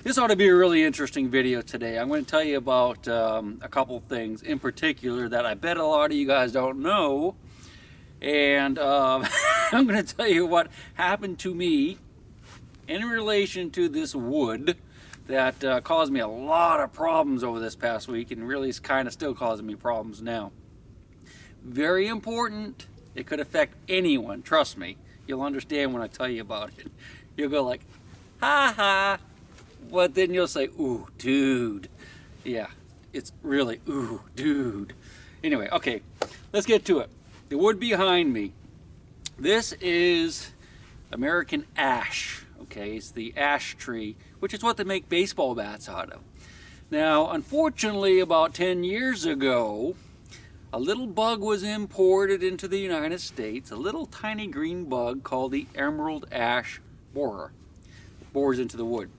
This ought to be a really interesting video today. I'm going to tell you about a couple things in particular that I bet a lot of you guys don't know. And I'm going to tell you what happened to me in relation to this wood that caused me a lot of problems over this past week, and really is kind of still causing me problems now. Very important. It could affect anyone. Trust me. You'll understand when I tell you about it. You'll go like, ha ha. But then you'll say, ooh, dude. Yeah, it's really, ooh, dude. Anyway, okay, let's get to it. The wood behind me. This is American ash, okay? It's the ash tree, which is what they make baseball bats out of. Now, unfortunately, about 10 years ago, a little bug was imported into the United States, a little tiny green bug called the emerald ash borer. It bores into the wood.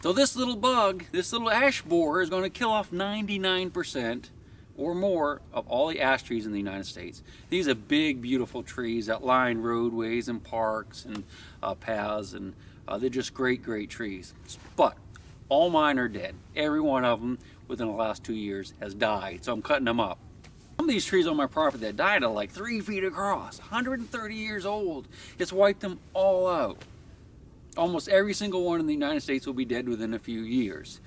So this little bug, this little ash borer, is going to kill off 99% or more of all the ash trees in the United States. These are big, beautiful trees that line roadways and parks and paths, and they're just great, great trees. But all mine are dead. Every one of them within the last 2 years has died, so I'm cutting them up. Some of these trees on my property that died are like 3 feet across, 130 years old. It's wiped them all out. Almost every single one in the United States will be dead within a few years,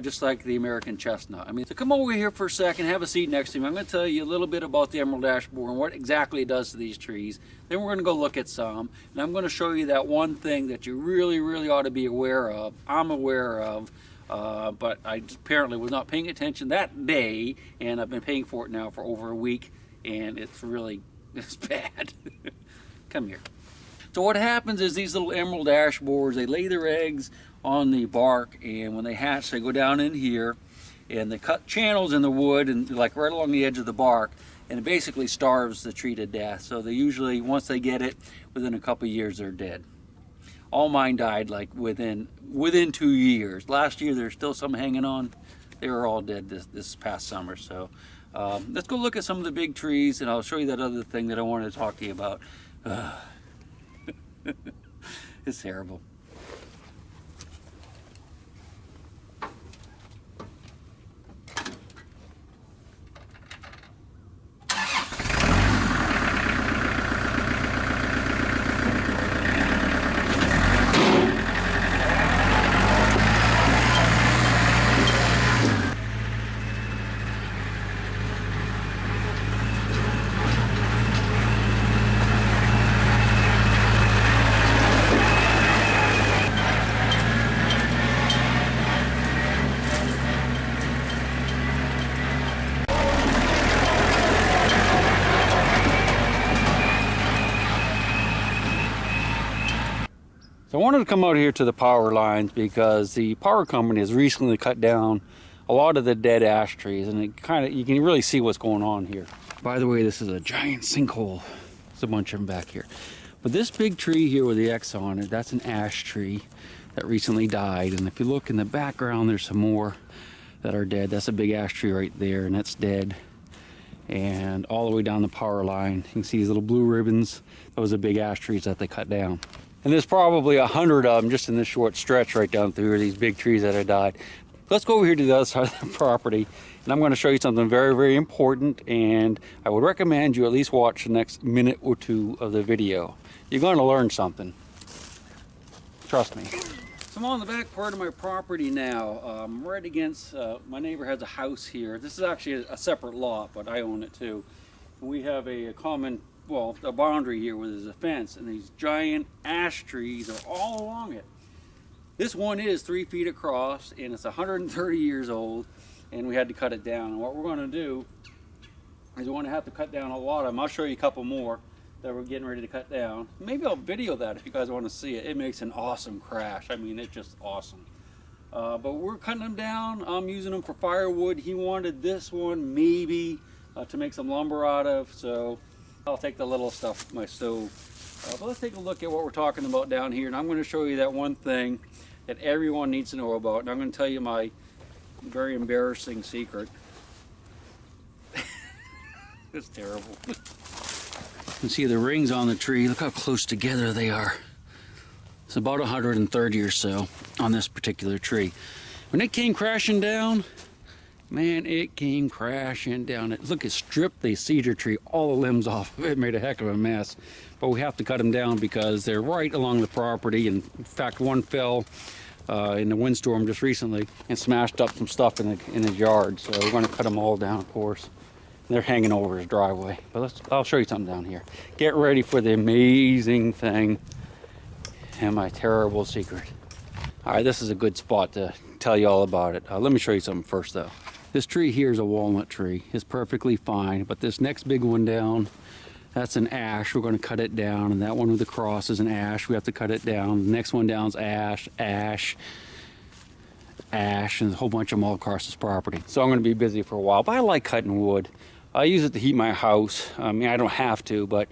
just like the American chestnut. I mean, so come over here for a second, have a seat next to me. I'm going to tell you a little bit about the emerald ash borer and what exactly it does to these trees. Then we're going to go look at some, and I'm going to show you that one thing that you really, really ought to be aware of. I'm aware of, but I apparently was not paying attention that day, and I've been paying for it now for over a week, and it's bad. Come here. So what happens is these little emerald ash borers, they lay their eggs on the bark, and when they hatch, they go down in here, and they cut channels in the wood, and like right along the edge of the bark, and it basically starves the tree to death. So they usually, once they get it, within a couple of years, they're dead. All mine died like within 2 years. Last year, there's still some hanging on. They were all dead this past summer. So let's go look at some of the big trees, and I'll show you that other thing that I wanted to talk to you about. It's terrible. So I wanted to come out here to the power lines because the power company has recently cut down a lot of the dead ash trees, and you can really see what's going on here. By the way, this is a giant sinkhole. There's a bunch of them back here. But this big tree here with the X on it, that's an ash tree that recently died. And if you look in the background, there's some more that are dead. That's a big ash tree right there, and that's dead. And all the way down the power line, you can see these little blue ribbons. Those are big ash trees that they cut down. And there's probably 100 of them just in this short stretch right down through here, these big trees that have died. Let's go over here to the other side of the property, and I'm going to show you something very, very important, and I would recommend you at least watch the next minute or two of the video. You're going to learn something. Trust me. So I'm on the back part of my property now, right against, my neighbor has a house here. This is actually a separate lot, but I own it too. We have a common, well, a boundary here where there's a fence, and these giant ash trees are all along it. This one is 3 feet across, and it's 130 years old, and we had to cut it down. And what we're going to do is we're going to have to cut down a lot of them. I'll show you a couple more that we're getting ready to cut down. Maybe I'll video that if you guys want to see it. It makes an awesome crash. I mean, it's just awesome. But we're cutting them down. I'm using them for firewood. He wanted this one maybe to make some lumber out of, so I'll take the little stuff, my stove. But let's take a look at what we're talking about down here, and I'm going to show you that one thing that everyone needs to know about, and I'm going to tell you my very embarrassing secret. It's terrible. You can see the rings on the tree. Look how close together they are. It's about 130 or so on this particular tree. When it came crashing down, man, it came crashing down. Look, it stripped the cedar tree, all the limbs off of it, made a heck of a mess. But we have to cut them down because they're right along the property. And in fact, one fell in the windstorm just recently and smashed up some stuff in his yard. So we're going to cut them all down, of course. They're hanging over his driveway. But I'll show you something down here. Get ready for the amazing thing and my terrible secret. All right, this is a good spot to tell you all about it. Let me show you something first, though. This tree here is a walnut tree. It's perfectly fine, but this next big one down, that's an ash. We're going to cut it down, and that one with the cross is an ash. We have to cut it down. The next one down is ash, ash, ash, and a whole bunch of them all across this property. So I'm going to be busy for a while, but I like cutting wood. I use it to heat my house. I mean, I don't have to, but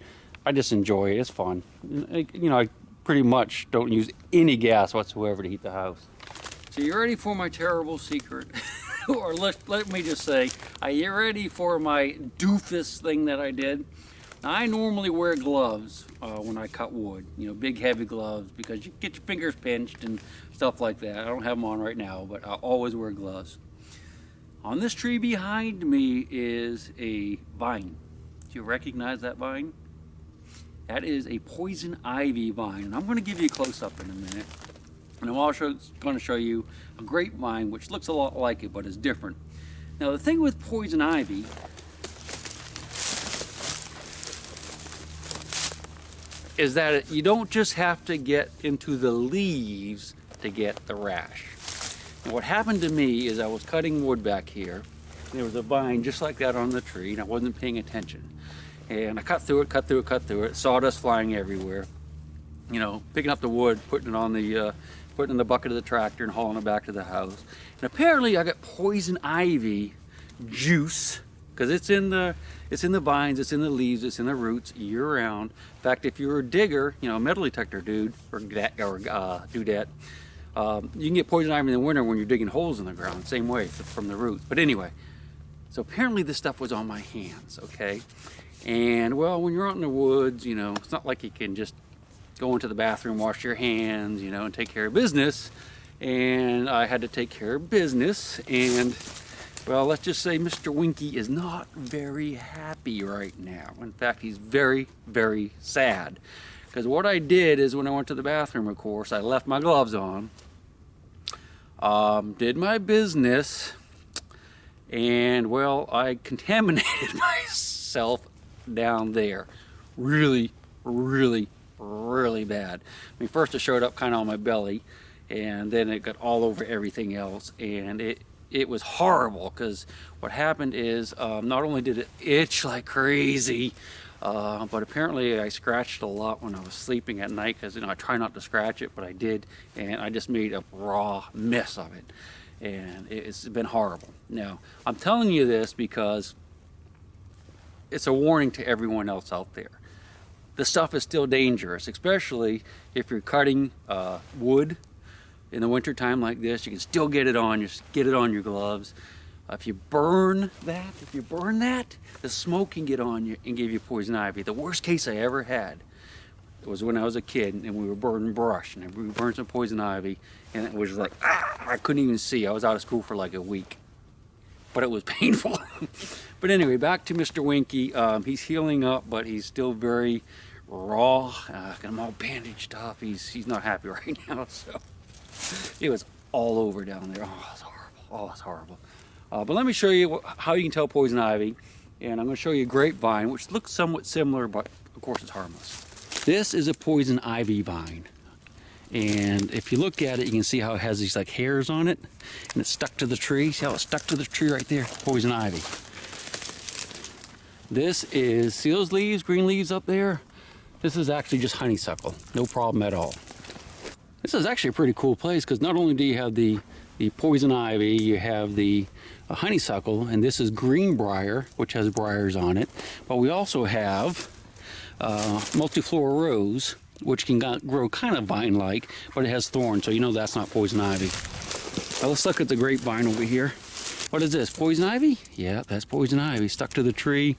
I just enjoy it. It's fun. You know, I pretty much don't use any gas whatsoever to heat the house. So you ready for my terrible secret? Or let me just say, are you ready for my doofus thing that I did? Now, I normally wear gloves when I cut wood, you know, big heavy gloves, because you get your fingers pinched and stuff like that. I don't have them on right now, but I always wear gloves. On this tree behind me is a vine. Do you recognize that vine? That is a poison ivy vine, and I'm going to give you a close-up in a minute. And I'm also going to show you a grapevine, which looks a lot like it, but is different. Now, the thing with poison ivy is that you don't just have to get into the leaves to get the rash. And what happened to me is I was cutting wood back here. There was a vine just like that on the tree, and I wasn't paying attention. And I cut through it, sawdust flying everywhere. You know, picking up the wood, putting it on the putting in the bucket of the tractor and hauling it back to the house. And apparently I got poison ivy juice, because it's in the vines, it's in the leaves, it's in the roots year round. In fact, if you're a digger, you know, a metal detector dude or dudette, you can get poison ivy in the winter when you're digging holes in the ground, same way from the roots. But anyway, so apparently this stuff was on my hands, okay? And well, when you're out in the woods, you know, it's not like you can just go into the bathroom, wash your hands, you know, and take care of business. And I had to take care of business, and well, let's just say Mr. Winky is not very happy right now. In fact, he's very, very sad. Because what I did is when I went to the bathroom, of course, I left my gloves on, did my business, and well, I contaminated myself down there. Really, really, really bad. I mean, first it showed up kind of on my belly, and then it got all over everything else, and it was horrible. Because what happened is not only did it itch like crazy, but apparently I scratched a lot when I was sleeping at night, because you know, I try not to scratch it, but I did, and I just made a raw mess of it, and it's been horrible. Now, I'm telling you this because it's a warning to everyone else out there. The stuff is still dangerous, especially if you're cutting wood in the winter time like this. You can still get it on. Just get it on your gloves. If you burn that, the smoke can get on you and give you poison ivy. The worst case I ever had was when I was a kid, and we were burning brush, and we burned some poison ivy, and it was like, I couldn't even see. I was out of school for like a week, but it was painful. But anyway, back to Mr. Winky. He's healing up, but he's still very raw. Got him all bandaged up. He's not happy right now. So it was all over down there. Oh, it's horrible. Oh, it's horrible. But let me show you how you can tell poison ivy. And I'm going to show you grapevine, which looks somewhat similar, but of course it's harmless. This is a poison ivy vine. And if you look at it, you can see how it has these like hairs on it, and it's stuck to the tree. See how it's stuck to the tree right there? Poison ivy. This is, see those leaves, green leaves up there? This is actually just honeysuckle, no problem at all. This is actually a pretty cool place, because not only do you have the poison ivy, you have the honeysuckle, and this is greenbrier, which has briars on it, but we also have multiflora rose, which can grow kind of vine-like, but it has thorns, so you know that's not poison ivy. Now let's look at the grapevine over here. What is this, poison ivy? Yeah, that's poison ivy, stuck to the tree.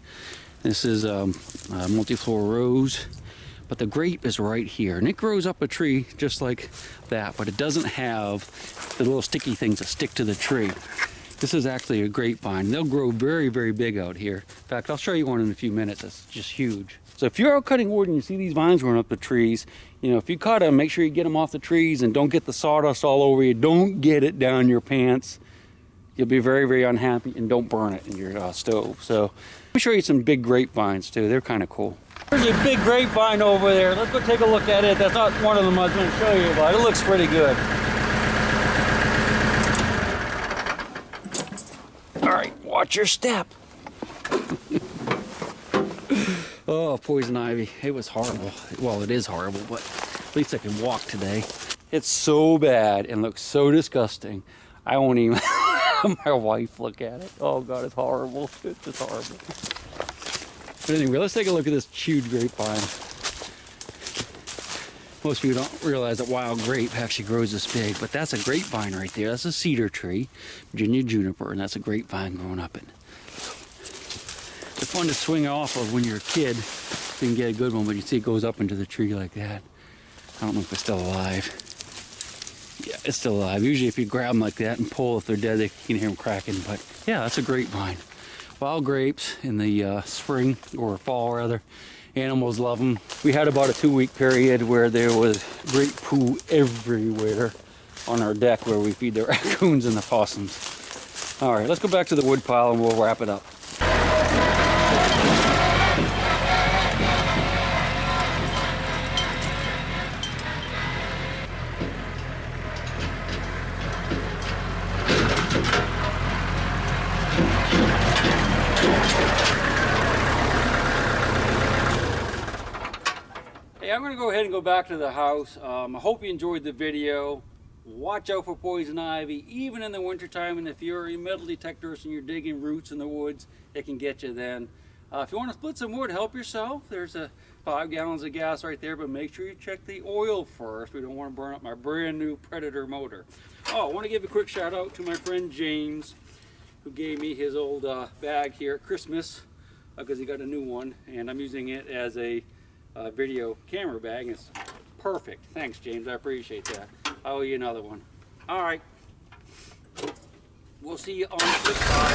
This is multiflora rose. but the grape is right here, and it grows up a tree just like that, but it doesn't have the little sticky things that stick to the tree. This is actually a grapevine. They'll grow very, very big out here. In fact, I'll show you one in a few minutes. It's just huge. So if you're out cutting wood and you see these vines growing up the trees, you know, if you cut them, make sure you get them off the trees and don't get the sawdust all over you. Don't get it down your pants. You'll be very, very unhappy, and don't burn it in your stove. So let me show you some big grapevines too. They're kind of cool. There's a big grapevine over there. Let's go take a look at it. That's not one of them I was going to show you, but it looks pretty good. All right, watch your step. Oh, poison ivy. It was horrible. Well, it is horrible, but at least I can walk today. It's so bad and looks so disgusting. I won't even my wife look at it. Oh God, it's horrible. It's just horrible. But anyway, let's take a look at this huge grapevine. Most people don't realize that wild grape actually grows this big, but that's a grapevine right there. That's a cedar tree, Virginia juniper, and that's a grapevine growing up in. It's fun to swing off of when you're a kid. You can get a good one, but you see it goes up into the tree like that. I don't know if it's still alive. Yeah, it's still alive. Usually if you grab them like that and pull, if they're dead, you can hear them cracking. But yeah, that's a grapevine. Wild grapes in the spring, or fall rather. Animals love them. We had about a 2-week period where there was grape poo everywhere on our deck where we feed the raccoons and the possums. All right, let's go back to the wood pile and we'll wrap it up. I'm going to go ahead and go back to the house. I hope you enjoyed the video. Watch out for poison ivy, even in the wintertime, and if you're a metal detectorist and you're digging roots in the woods, it can get you then. If you want to split some wood, help yourself. There's 5 gallons of gas right there, but make sure you check the oil first. We don't want to burn up my brand new Predator motor. Oh, I want to give a quick shout out to my friend James, who gave me his old bag here at Christmas, because he got a new one, and I'm using it as a video camera bag. It's perfect. Thanks, James. I appreciate that. I owe you another one. All right. We'll see you on the flip side.